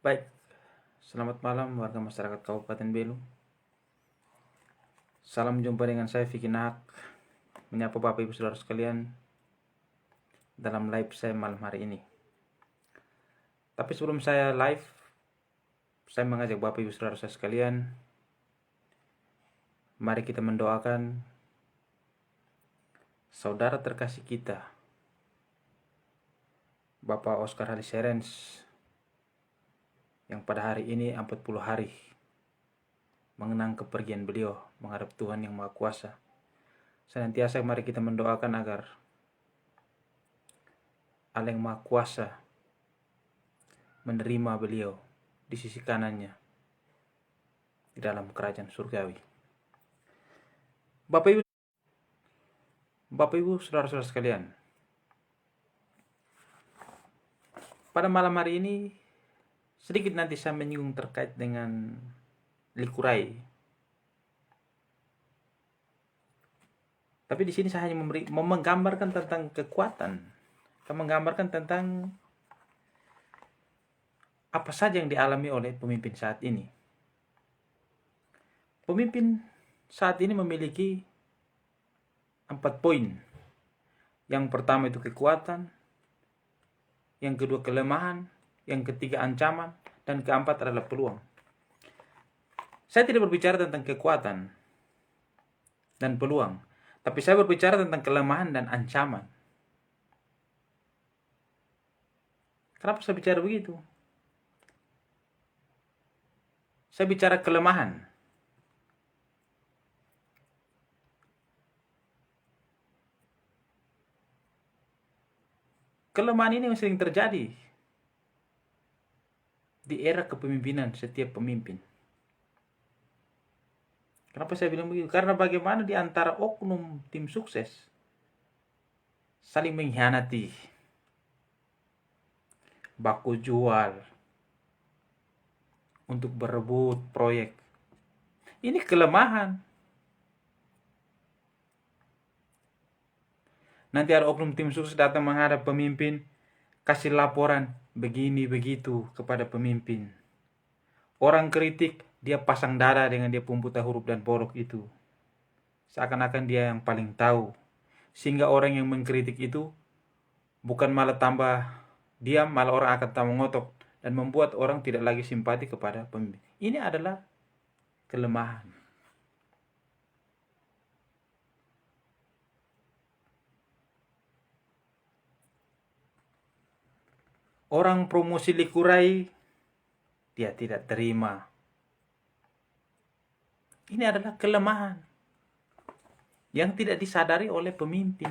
Baik, selamat malam warga masyarakat Kabupaten Belu. Salam jumpa dengan saya Vicky Nahak, menyapa Bapak Ibu Saudara sekalian dalam live saya malam hari ini. Tapi sebelum saya live, saya mengajak Bapak Ibu Saudara saya sekalian, mari kita mendoakan saudara terkasih kita, Bapak Oscar Halis Serens, yang pada hari ini 40 hari mengenang kepergian beliau menghadap Tuhan Yang Maha Kuasa. Senantiasa mari kita mendoakan agar Allah Yang Maha Kuasa menerima beliau di sisi kanannya di dalam kerajaan surgawi. Bapak Ibu saudara-saudara sekalian, pada malam hari ini sedikit nanti saya menyinggung terkait dengan likurai. Tapi di sini saya hanya menggambarkan tentang kekuatan, menggambarkan tentang apa saja yang dialami oleh pemimpin saat ini. Pemimpin saat ini memiliki 4 poin. Yang pertama itu kekuatan, yang kedua kelemahan, yang ketiga ancaman, dan keempat adalah peluang. Saya tidak berbicara tentang kekuatan dan peluang, tapi saya berbicara tentang kelemahan dan ancaman. Kenapa saya bicara begitu? Saya bicara kelemahan. Kelemahan ini yang sering terjadi di era kepemimpinan setiap pemimpin. Kenapa saya bilang begitu? Karena bagaimana di antara oknum tim sukses saling mengkhianati, baku jual untuk berebut proyek. Ini kelemahan. Nanti ada oknum tim sukses datang menghadap pemimpin, kasih laporan begini begitu kepada pemimpin. Orang kritik, dia pasang dada dengan dia pembuta huruf dan borok itu. Seakan-akan dia yang paling tahu. Sehingga orang yang mengkritik itu bukan malah tambah diam, malah orang akan tambah ngotot dan membuat orang tidak lagi simpati kepada pemimpin. Ini adalah kelemahan. Orang promosi likurai, dia tidak terima. Ini adalah kelemahan yang tidak disadari oleh pemimpin.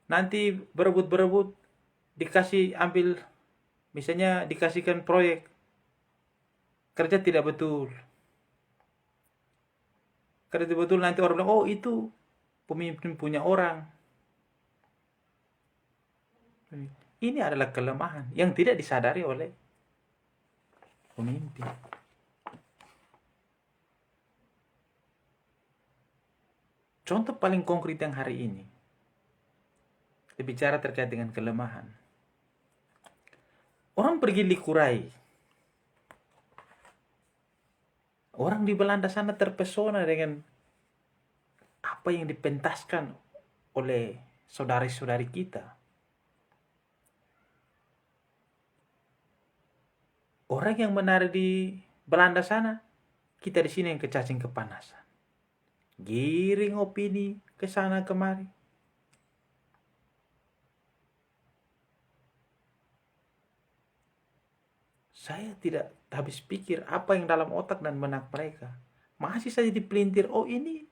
Nanti berebut-berebut, dikasih ambil, misalnya dikasihkan proyek, kerja tidak betul. Kerja tidak betul, nanti orang bilang, oh itu pemimpin punya orang. Ini adalah kelemahan yang tidak disadari oleh pemimpin. Contoh paling konkret yang hari ini, kita bicara terkait dengan kelemahan. Orang pergi likurai. Orang di Belanda sana terpesona dengan apa yang dipentaskan oleh saudari-saudari kita. Orang yang menari di Belanda sana, kita di sini yang kecacing kepanasan. Giring opini ke sana kemari. Saya tidak habis pikir apa yang dalam otak dan benak mereka. Masih saja dipelintir, oh ini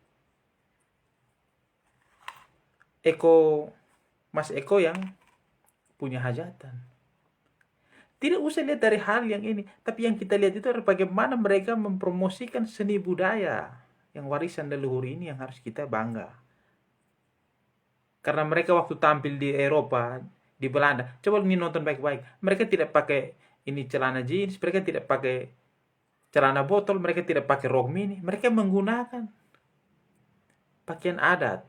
Mas Eko yang punya hajatan. Tidak usah lihat dari hal yang ini, tapi yang kita lihat itu adalah bagaimana mereka mempromosikan seni budaya yang warisan leluhur ini yang harus kita bangga. Karena mereka waktu tampil di Eropa, di Belanda, coba ini nonton baik-baik. Mereka tidak pakai ini celana jeans, mereka tidak pakai celana botol, mereka tidak pakai rok mini, mereka menggunakan pakaian adat.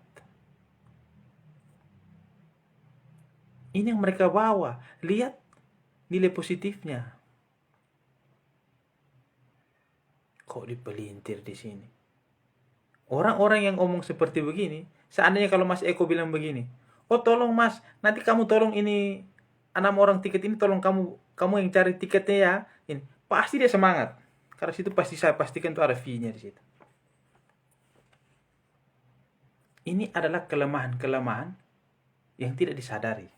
Ini yang mereka bawa. Lihat nilai positifnya. Kok dipelintir di sini? Orang-orang yang ngomong seperti begini, seandainya kalau Mas Eko bilang begini, oh tolong Mas, nanti kamu tolong ini 6 orang tiket ini, tolong kamu yang cari tiketnya ya. Ini pasti dia semangat. Karena situ pasti saya pastikan itu ada fee-nya di situ. Ini adalah kelemahan-kelemahan yang tidak disadari.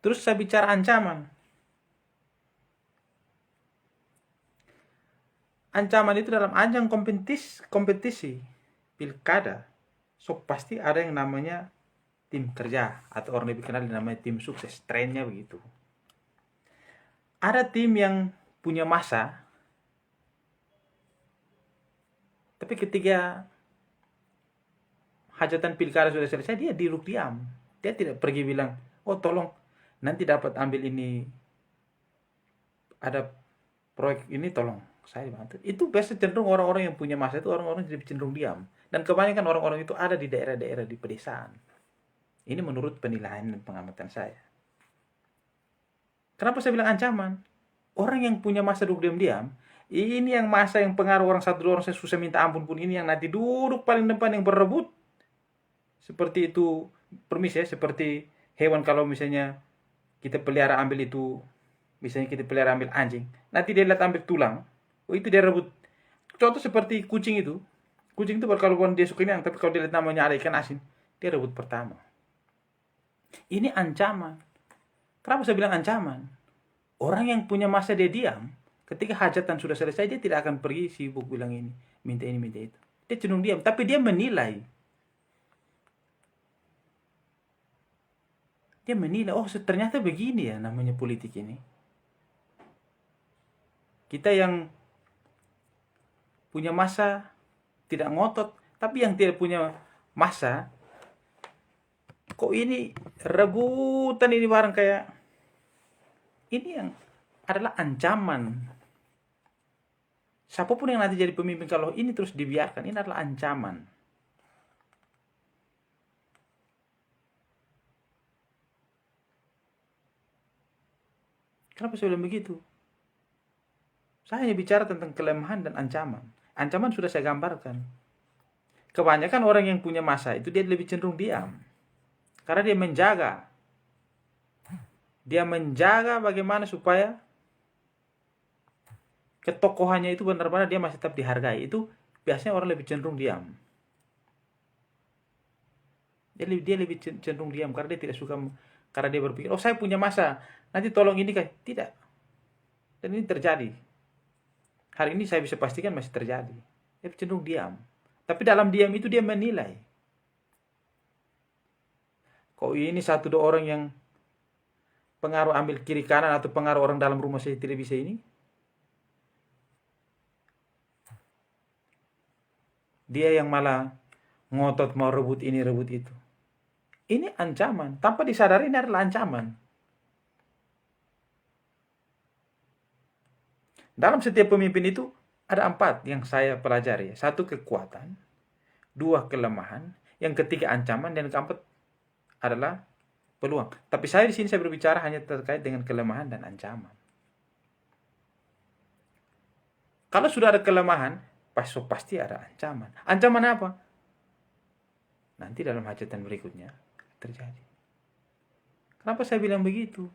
Terus saya bicara ancaman. Ancaman itu dalam ajang kompetisi pilkada. So pasti ada yang namanya tim kerja, atau orang lebih kenal namanya tim sukses. Trennya begitu. Ada tim yang punya masa, tapi ketika hajatan pilkada sudah selesai, dia duduk diam. Dia tidak pergi bilang, oh tolong nanti dapat ambil ini, ada proyek ini tolong saya bantu. Itu biasa cenderung orang-orang yang punya masa itu orang-orang jadi cenderung diam. Dan kebanyakan orang-orang itu ada di daerah-daerah di pedesaan. Ini menurut penilaian dan pengamatan saya. Kenapa saya bilang ancaman? Orang yang punya masa duduk diam-diam, ini yang masa yang pengaruh orang satu dua orang saya susah minta ampun pun, ini yang nanti duduk paling depan yang berebut. Seperti itu permis ya, seperti hewan kalau misalnya kita pelihara ambil itu, misalnya kita pelihara ambil anjing, nanti dia lihat ambil tulang, oh itu dia rebut. Contoh seperti kucing itu. Kucing itu kalau dia suka ini, tapi kalau dia lihat namanya ada ikan asin, dia rebut pertama. Ini ancaman. Kenapa saya bilang ancaman? Orang yang punya masa dia diam, ketika hajatan sudah selesai, dia tidak akan pergi sibuk bilang ini, minta itu. Dia cenderung diam, tapi dia menilai. Dia menilai, oh ternyata begini ya namanya politik ini. Kita yang punya masa tidak ngotot, tapi yang tidak punya masa, kok ini rebutan ini barang kayak ini yang adalah ancaman. Siapapun yang nanti jadi pemimpin kalau ini terus dibiarkan, ini adalah ancaman. Kenapa saya bilang begitu? Saya hanya bicara tentang kelemahan dan ancaman. Ancaman sudah saya gambarkan. Kebanyakan orang yang punya masa itu dia lebih cenderung diam. Karena dia menjaga. Dia menjaga bagaimana supaya ketokohannya itu benar-benar dia masih tetap dihargai. Itu biasanya orang lebih cenderung diam. Dia lebih cenderung diam karena dia tidak suka, karena dia berpikir, oh saya punya masa, nanti tolong ini kan. Tidak. Dan ini terjadi. Hari ini saya bisa pastikan masih terjadi. Dia cenderung diam. Tapi dalam diam itu dia menilai. Kok ini satu dua orang yang pengaruh ambil kiri kanan, atau pengaruh orang dalam rumah saya tidak bisa ini? Dia yang malah ngotot mau rebut ini, rebut itu. Ini ancaman. Tanpa disadari ini adalah ancaman. Dalam setiap pemimpin itu ada 4 yang saya pelajari. 1 kekuatan, 2 kelemahan, yang ketiga ancaman, dan keempat adalah peluang. Tapi saya di sini saya berbicara hanya terkait dengan kelemahan dan ancaman. Kalau sudah ada kelemahan, pasti ada ancaman. Ancaman apa? Nanti dalam hajatan berikutnya terjadi. Kenapa saya bilang begitu?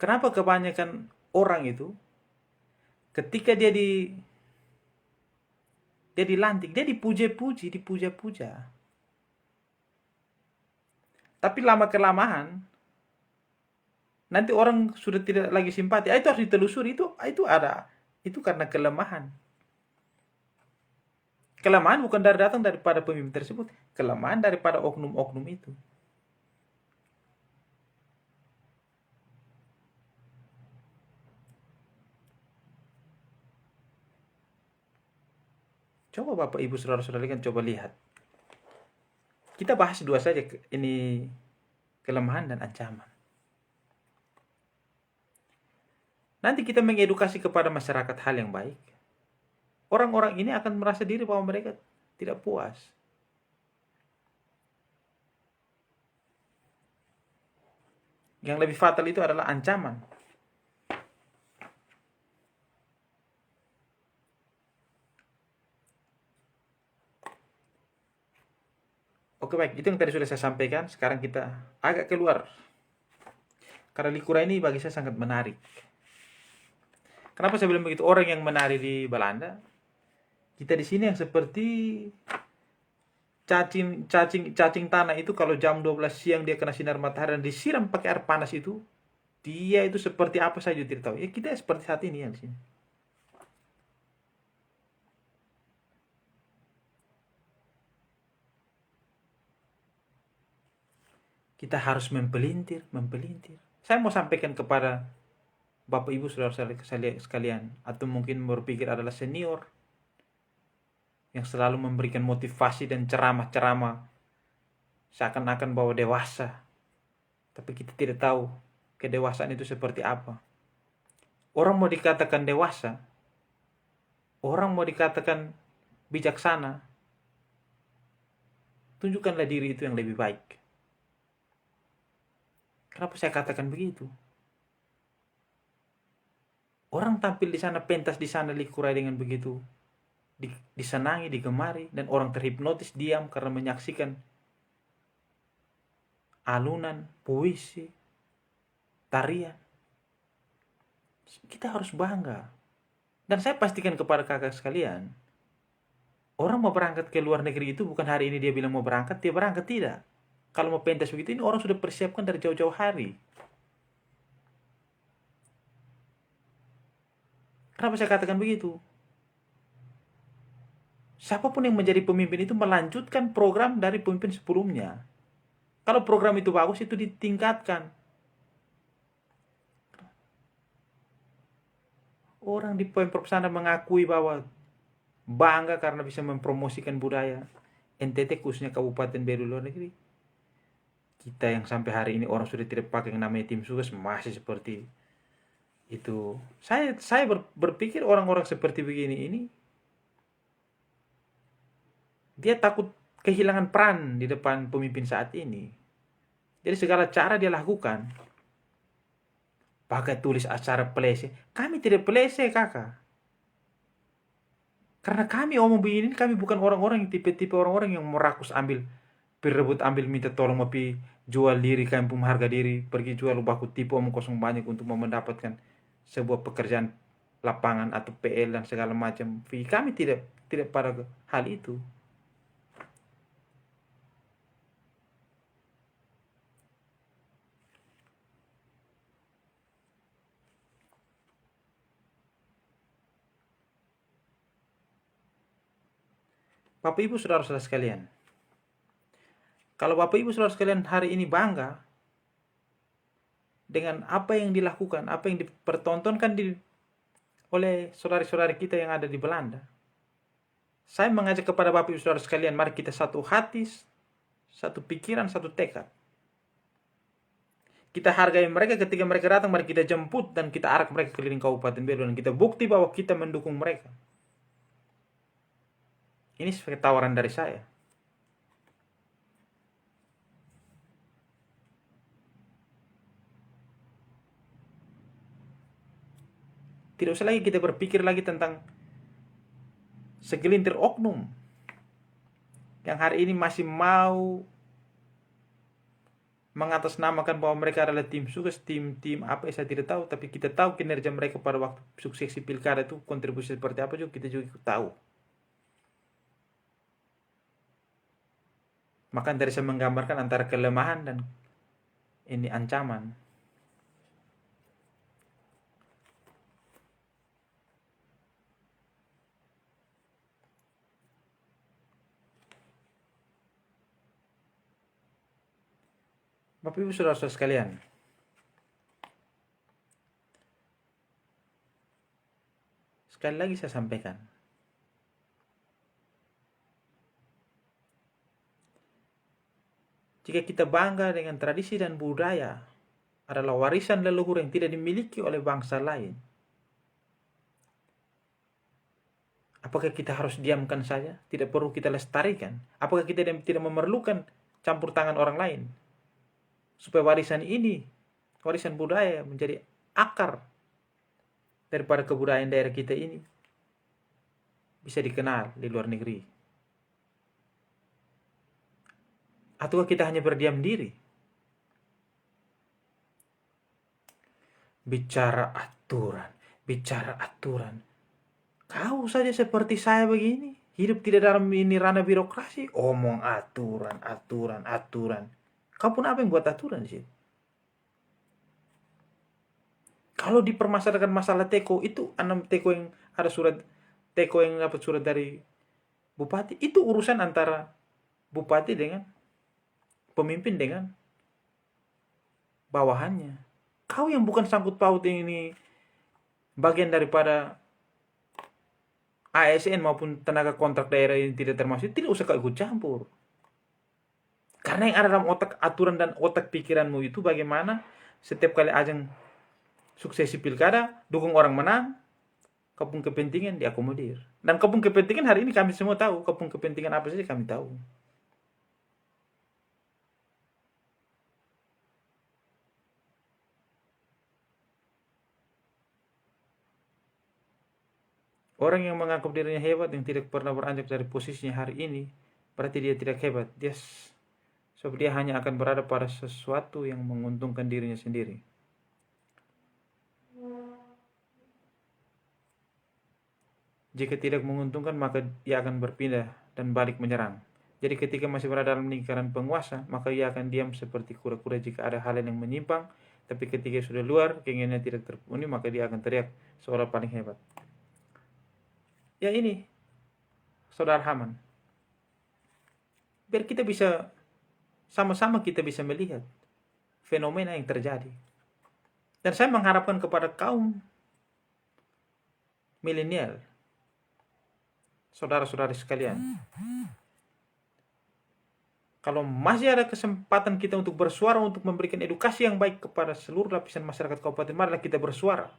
Kenapa kebanyakan orang itu ketika dia dilantik, dia dipuja-puja. Tapi lama kelamaan nanti orang sudah tidak lagi simpati. Itu harus ditelusuri, itu ada. Itu karena kelemahan. Kelemahan bukan datang daripada pemimpin tersebut, kelemahan daripada oknum-oknum itu. Coba Bapak Ibu Saudara-saudara kan coba lihat. Kita bahas dua saja ini, kelemahan dan ancaman. Nanti kita mengedukasi kepada masyarakat hal yang baik. Orang-orang ini akan merasa diri bahwa mereka tidak puas. Yang lebih fatal itu adalah ancaman. Oke baik, itu yang tadi sudah saya sampaikan. Sekarang kita agak keluar. Karena Likura ini bagi saya sangat menarik. Kenapa saya bilang begitu? Orang yang menari di Belanda, kita di sini yang seperti cacing tanah itu, kalau jam 12 siang dia kena sinar matahari dan disiram pakai air panas itu, dia itu seperti apa saja tidak tahu. Ya kita seperti saat ini yang di sini. Kita harus mempelintir. Saya mau sampaikan kepada Bapak Ibu Saudara sekalian, atau mungkin berpikir adalah senior yang selalu memberikan motivasi dan ceramah-ceramah seakan-akan bahwa dewasa. Tapi kita tidak tahu kedewasaan itu seperti apa. Orang mau dikatakan dewasa, orang mau dikatakan bijaksana, tunjukkanlah diri itu yang lebih baik. Kenapa saya katakan begitu? Orang tampil di sana, pentas di sana, Likura dengan begitu disenangi, digemari, dan orang terhipnotis diam karena menyaksikan alunan, puisi, tarian. Kita harus bangga. Dan saya pastikan kepada kakak sekalian, orang mau berangkat ke luar negeri itu bukan hari ini dia bilang mau berangkat, dia berangkat, tidak. Kalau mau pentas begitu, ini orang sudah persiapkan dari jauh-jauh hari. Kenapa saya katakan begitu? Siapapun yang menjadi pemimpin itu melanjutkan program dari pemimpin sebelumnya. Kalau program itu bagus, itu ditingkatkan. Orang di Pemprov sana mengakui bahwa bangga karena bisa mempromosikan budaya NTT, khususnya Kabupaten Beru luar negeri. Kita yang sampai hari ini orang sudah tidak pakai yang namanya tim sukses masih seperti itu. Saya berpikir orang-orang seperti begini ini, dia takut kehilangan peran di depan pemimpin saat ini. Jadi segala cara dia lakukan. Pakai tulis acara pelese. Kami tidak pelese, kakak. Karena kami omong begini, kami bukan orang-orang yang tipe-tipe orang-orang yang merakus ambil, berebut ambil, minta tolong, tapi jual diri, kami pun harga diri, pergi jual baku tipu omong kosong banyak untuk mendapatkan sebuah pekerjaan lapangan atau PL dan segala macam. Kami tidak pada hal itu. Bapak Ibu Saudara-saudara sekalian, kalau Bapak Ibu Saudara sekalian hari ini bangga dengan apa yang dilakukan, apa yang dipertontonkan oleh saudara-saudara kita yang ada di Belanda, saya mengajak kepada Bapak Ibu Saudara sekalian, mari kita satu hati, satu pikiran, satu tekad. Kita hargai mereka ketika mereka datang, mari kita jemput dan kita arak mereka keliling Kabupaten Beru, dan kita bukti bahwa kita mendukung mereka. Ini sebagai tawaran dari saya. Tidak usah lagi kita berpikir lagi tentang segelintir oknum yang hari ini masih mau mengatasnamakan bahwa mereka adalah tim sukses, tim apa saya tidak tahu, tapi kita tahu kinerja mereka pada waktu suksesi pilkada itu kontribusi seperti apa juga kita juga tahu. Maka dari saya menggambarkan antara kelemahan dan ini ancaman. Bapak Ibu Saudara-saudara sekalian, sekali lagi saya sampaikan, Jika kita bangga dengan tradisi dan budaya adalah warisan leluhur yang tidak dimiliki oleh bangsa lain, apakah kita harus diamkan saja? Tidak perlu kita lestarikan? Apakah kita tidak memerlukan campur tangan orang lain? Supaya warisan ini, warisan budaya menjadi akar daripada kebudayaan daerah kita ini bisa dikenal di luar negeri. Atau kita hanya berdiam diri? Bicara aturan. Kau saja seperti saya begini, hidup tidak dalam ini ranah birokrasi, omong aturan. Kau pun apa yang buat aturan sih? Kalau dipermasalahkan masalah teko, itu 6 teko yang ada surat, teko yang dapat surat dari bupati, itu urusan antara bupati dengan pemimpin dengan bawahannya. Kau yang bukan sangkut paut ini bagian daripada ASN maupun tenaga kontrak daerah yang tidak termasuk, tidak usah kau ikut campur. Karena yang ada dalam otak aturan dan otak pikiranmu itu bagaimana setiap kali ajang suksesi pilkada, dukung orang menang, kepung kepentingan diakomodir. Dan kepung kepentingan hari ini kami semua tahu, kepung kepentingan apa saja kami tahu. Orang yang menganggap dirinya hebat, yang tidak pernah beranjak dari posisinya hari ini, berarti dia tidak hebat. Sebab dia hanya akan berada pada sesuatu yang menguntungkan dirinya sendiri. Jika tidak menguntungkan, maka dia akan berpindah dan balik menyerang. Jadi ketika masih berada dalam lingkaran penguasa, maka ia akan diam seperti kura-kura jika ada hal yang menyimpang. Tapi ketika sudah luar, keinginannya tidak terpenuhi, maka dia akan teriak seolah paling hebat. Ya ini, Saudara Haman. Biar kita bisa, sama-sama kita bisa melihat fenomena yang terjadi. Dan saya mengharapkan kepada kaum milenial, saudara-saudari sekalian, kalau masih ada kesempatan kita untuk bersuara, untuk memberikan edukasi yang baik kepada seluruh lapisan masyarakat Kabupaten, marilah kita bersuara.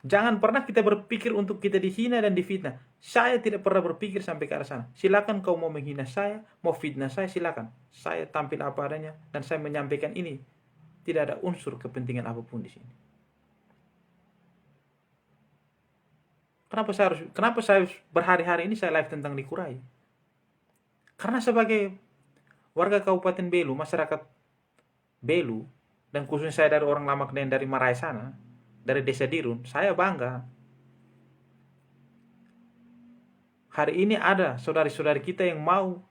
Jangan pernah kita berpikir untuk kita dihina dan difitnah. Saya tidak pernah berpikir sampai ke arah sana. Silakan kau mau menghina saya, mau fitnah saya, silakan. Saya tampil apa adanya dan saya menyampaikan ini. Tidak ada unsur kepentingan apapun di sini. Kenapa saya berhari-hari ini saya live tentang Likurai? Karena sebagai warga Kabupaten Belu, masyarakat Belu, dan khususnya saya dari orang Lamak dan dari Marai sana, dari Desa Dirun, saya bangga. Hari ini ada saudari-saudari kita yang mau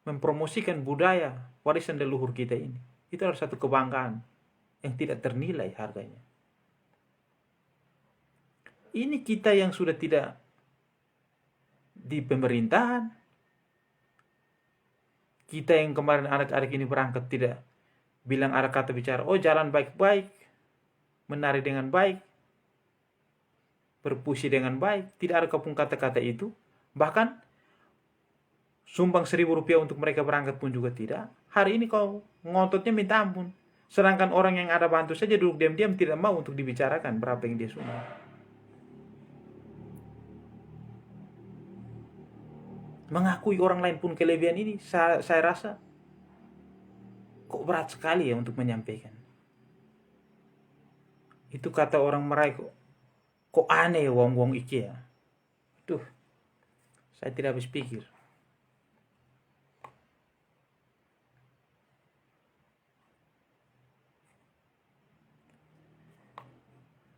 mempromosikan budaya warisan leluhur kita ini. Itu adalah satu kebanggaan yang tidak ternilai harganya. Ini kita yang sudah tidak di pemerintahan, kita yang kemarin anak-anak ini berangkat tidak bilang ada kata bicara, oh jalan baik-baik, menari dengan baik, berpuisi dengan baik, tidak ada kepung kata-kata itu. Bahkan sumbang Rp1.000 untuk mereka berangkat pun juga tidak. Hari ini kau ngototnya minta ampun. Sedangkan orang yang ada bantu saja duduk diam-diam tidak mau untuk dibicarakan berapa yang dia sumbang. Mengakui orang lain pun kelebihan ini, saya rasa kok berat sekali ya untuk menyampaikan. Itu kata orang Meraih, kok aneh ya wong-wong iki ya. Tuh, saya tidak habis pikir.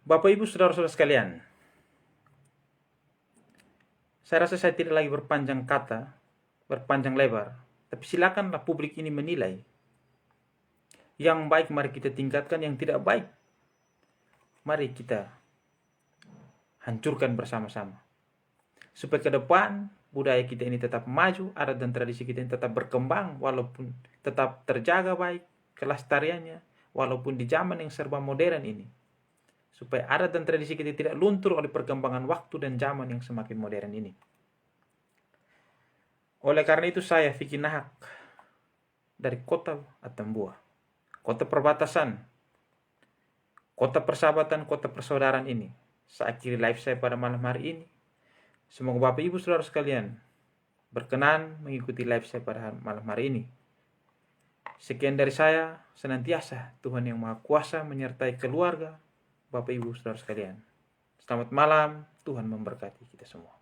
Bapak Ibu saudara-saudara sekalian, saya rasa saya tidak lagi berpanjang kata, berpanjang lebar, tapi silakanlah publik ini menilai. Yang baik mari kita tingkatkan, yang tidak baik mari kita hancurkan bersama-sama. Supaya ke depan budaya kita ini tetap maju, adat dan tradisi kita ini tetap berkembang, walaupun tetap terjaga baik kelestariannya, walaupun di zaman yang serba modern ini. Supaya adat dan tradisi kita tidak luntur oleh perkembangan waktu dan zaman yang semakin modern ini. Oleh karena itu saya, Vicky Nahak, dari kota Atambua, kota perbatasan, kota persahabatan, kota persaudaraan ini. Saya akhiri live saya pada malam hari ini. Semoga Bapak Ibu Saudara sekalian berkenan mengikuti live saya pada malam hari ini. Sekian dari saya, senantiasa Tuhan yang Maha Kuasa menyertai keluarga Bapak Ibu Saudara sekalian. Selamat malam, Tuhan memberkati kita semua.